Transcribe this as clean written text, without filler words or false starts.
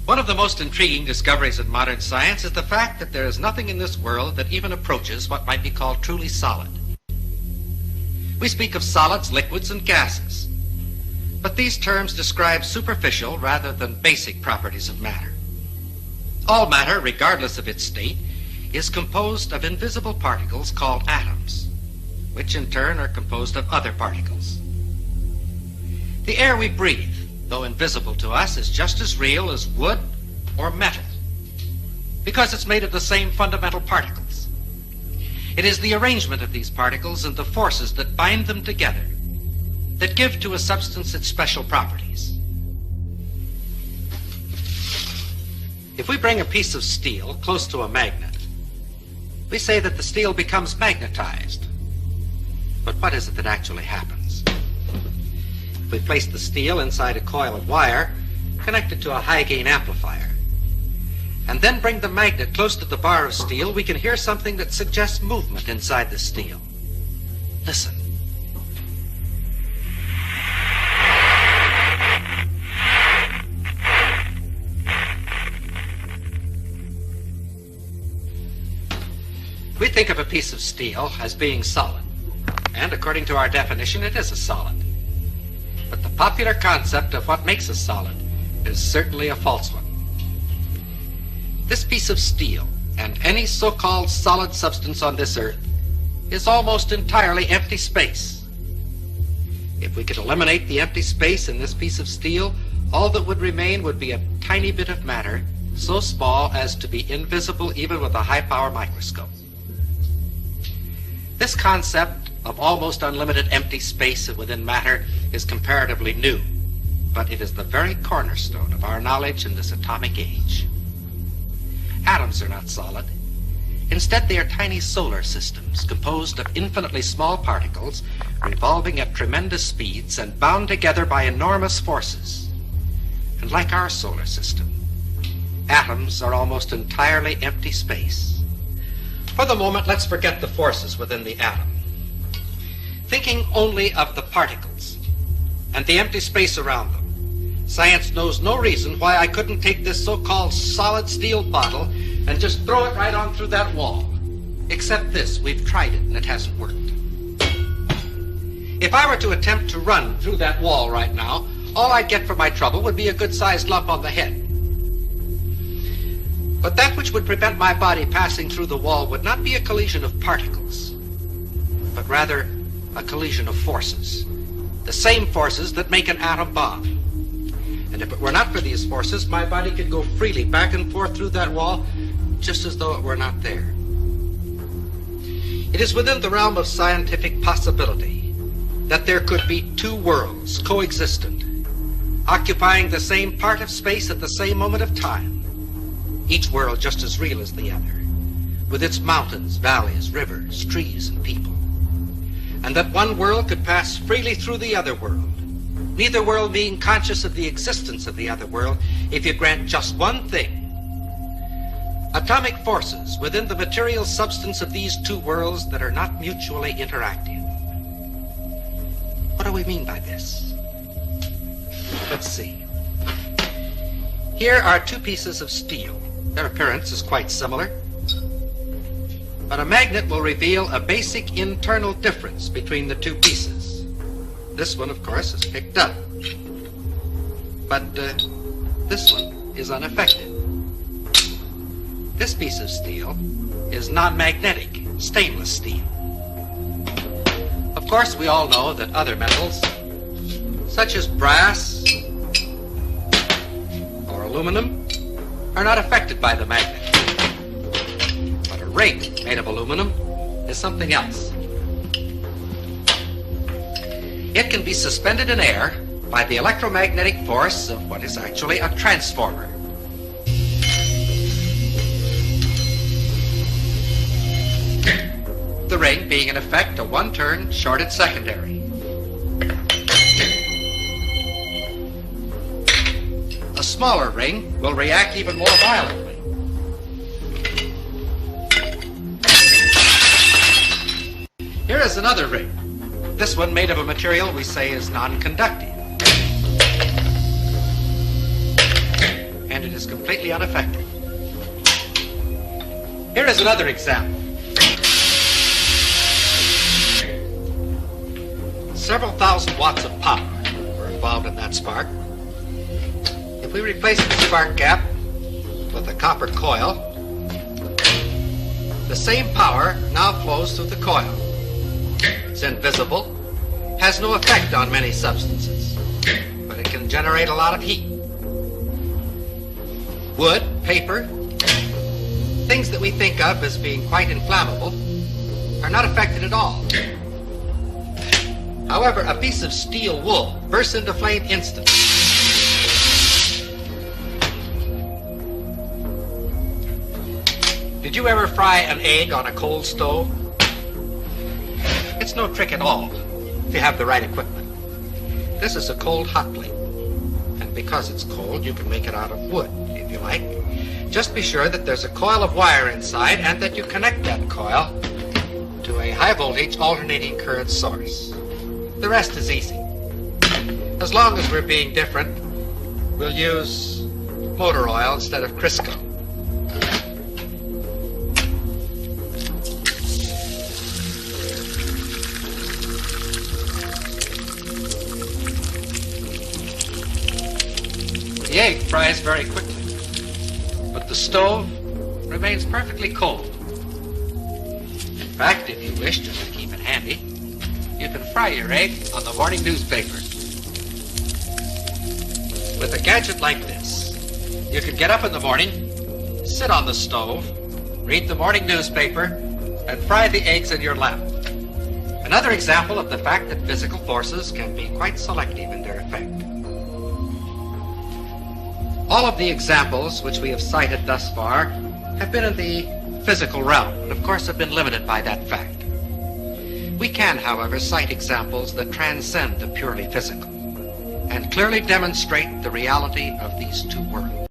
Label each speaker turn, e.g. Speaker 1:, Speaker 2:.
Speaker 1: One of the most intriguing discoveries in modern science is the fact that there is nothing in this world that even approaches what might be called truly solid. We speak of solids, liquids, and gases, but these terms describe superficial rather than basic properties of matter. All matter, regardless of its state, is composed of invisible particles called atoms, which in turn are composed of other particles. The air we breathe, though invisible to us, is just as real as wood or metal, because it's made of the same fundamental particles. It is the arrangement of these particles and the forces that bind them together that give to a substance its special properties. If we bring a piece of steel close to a magnet, we say that the steel becomes magnetized. But what is it that actually happens? If we place the steel inside a coil of wire connected to a high-gain amplifier, and then bring the magnet close to the bar of steel, we can hear something that suggests movement inside the steel. Listen. We think of a piece of steel as being solid, and according to our definition, it is a solid. But the popular concept of what makes a solid is certainly a false one. This piece of steel, and any so-called solid substance on this earth, is almost entirely empty space. If we could eliminate the empty space in this piece of steel, all that would remain would be a tiny bit of matter, so small as to be invisible even with a high-power microscope. This concept of almost unlimited empty space within matter is comparatively new, but it is the very cornerstone of our knowledge in this atomic age. Atoms are not solid. Instead, they are tiny solar systems composed of infinitely small particles revolving at tremendous speeds and bound together by enormous forces. And like our solar system, atoms are almost entirely empty space. For the moment, let's forget the forces within the atom. Thinking only of the particles and the empty space around them, science knows no reason why I couldn't take this so-called solid steel bottle and just throw it right on through that wall. Except this, we've tried it and it hasn't worked. If I were to attempt to run through that wall right now, all I'd get for my trouble would be a good-sized lump on the head. But that which would prevent my body passing through the wall would not be a collision of particles, but rather a collision of forces, the same forces that make an atom bomb. And if it were not for these forces, my body could go freely back and forth through that wall, just as though it were not there. It is within the realm of scientific possibility that there could be two worlds coexistent, occupying the same part of space at the same moment of time, each world just as real as the other, with its mountains, valleys, rivers, trees, and people. And that one world could pass freely through the other world, neither world being conscious of the existence of the other world, if you grant just one thing. Atomic forces within the material substance of these two worlds that are not mutually interactive. What do we mean by this? Let's see. Here are two pieces of steel. Their appearance is quite similar, but a magnet will reveal a basic internal difference between the two pieces. This one, of course, is picked up, but this one is unaffected. This piece of steel is non-magnetic, stainless steel. Of course, we all know that other metals, such as brass or aluminum, are not affected by the magnet. But a ring made of aluminum is something else. It can be suspended in air by the electromagnetic force of what is actually a transformer. The ring being in effect a one-turn shorted secondary. A smaller ring will react even more violently. Here is another ring. This one made of a material we say is non-conductive. And and it is completely unaffected. Here is another example. Several thousand watts of power were involved in that spark. If we replace the spark gap with a copper coil, the same power now flows through the coil. It's invisible, has no effect on many substances, but it can generate a lot of heat. Wood, paper, things that we think of as being quite inflammable are not affected at all. However, a piece of steel wool bursts into flame instantly. Did you ever fry an egg on a coal stove? It's no trick at all if you have the right equipment. This is a cold hot plate, and because it's cold, you can make it out of wood, if you like. Just be sure that there's a coil of wire inside and that you connect that coil to a high voltage alternating current source. The rest is easy. As long as we're being different, we'll use motor oil instead of Crisco. The egg fries very quickly, but the stove remains perfectly cold. In fact, if you wish, just to keep it handy, you can fry your egg on the morning newspaper. With a gadget like this, you can get up in the morning, sit on the stove, read the morning newspaper, and fry the eggs in your lap. Another example of the fact that physical forces can be quite selective in their effect. All of the examples which we have cited thus far have been in the physical realm, and of course have been limited by that fact. We can, however, cite examples that transcend the purely physical and clearly demonstrate the reality of these two worlds.